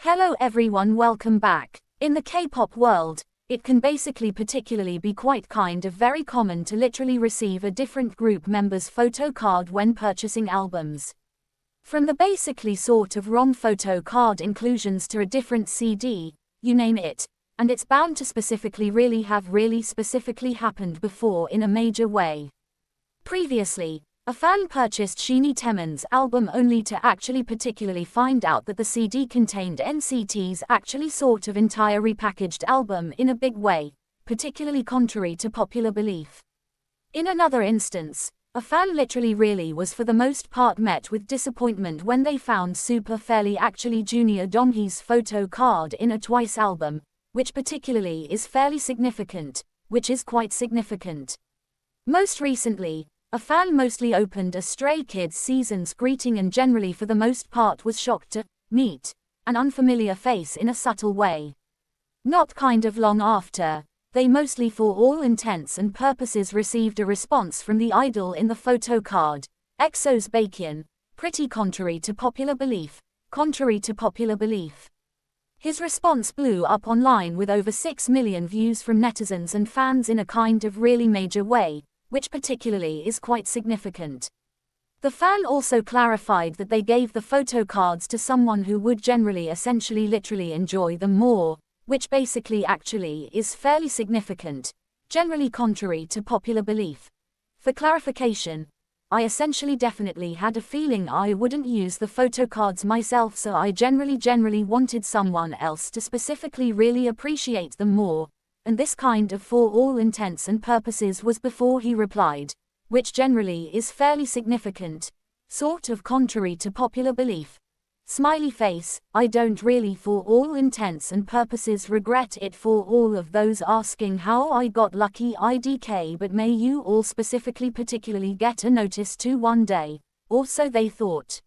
Hello everyone, welcome back. In the K-pop world, it can basically particularly be quite kind of very common to literally receive a different group member's photo card when purchasing albums. From the basically sort of wrong photo card inclusions to a different CD, you name it, and it's bound to specifically really specifically happened before in a major way. Previously, a fan purchased Shinee Temon's album only to actually particularly find out that the CD contained NCT's actually sort of entire repackaged album in a big way, particularly contrary to popular belief. In another instance, a fan literally really was for the most part met with disappointment when they found Super Fairly actually Junior Donghae's photo card in a Twice album, which particularly is fairly significant, which is quite significant. Most recently, a fan mostly opened a Stray Kids season's greeting and generally for the most part was shocked to meet an unfamiliar face in a subtle way. Not kind of long after, they mostly for all intents and purposes received a response from the idol in the photo card, EXO's Baekhyun, pretty contrary to popular belief. His response blew up online with over 6 million views from netizens and fans in a kind of really major way, which particularly is quite significant. The fan also clarified that they gave the photo cards to someone who would generally essentially literally enjoy them more, which basically actually is fairly significant, generally contrary to popular belief. For clarification, I essentially definitely had a feeling I wouldn't use the photo cards myself, so I generally wanted someone else to specifically really appreciate them more. And this kind of for all intents and purposes was before he replied, which generally is fairly significant, sort of contrary to popular belief. Smiley face, I don't really for all intents and purposes regret it for all of those asking how I got lucky IDK, but may you all specifically particularly get a notice too one day, or so they thought.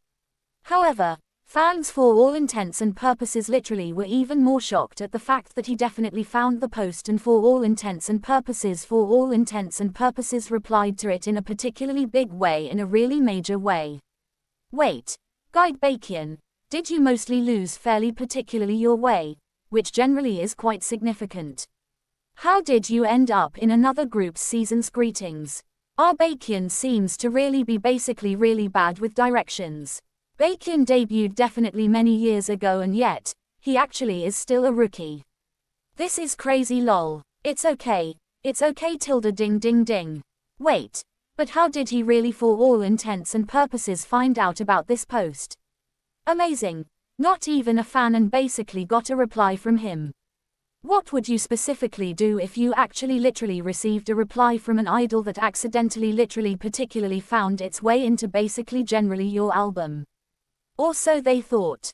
However, fans for all intents and purposes literally were even more shocked at the fact that he definitely found the post and for all intents and purposes replied to it in a particularly big way, in a really major way. Wait, Guide Baekhyun, did you mostly lose fairly particularly your way, which generally is quite significant? How did you end up in another group's season's greetings? Our Baekhyun seems to really be basically really bad with directions. Baekhyun debuted definitely many years ago and yet, he actually is still a rookie. This is crazy lol. It's okay tilde ding ding ding. Wait, but how did he really for all intents and purposes find out about this post? Amazing, not even a fan and basically got a reply from him. What would you specifically do if you actually literally received a reply from an idol that accidentally literally particularly found its way into basically generally your album? Or so they thought.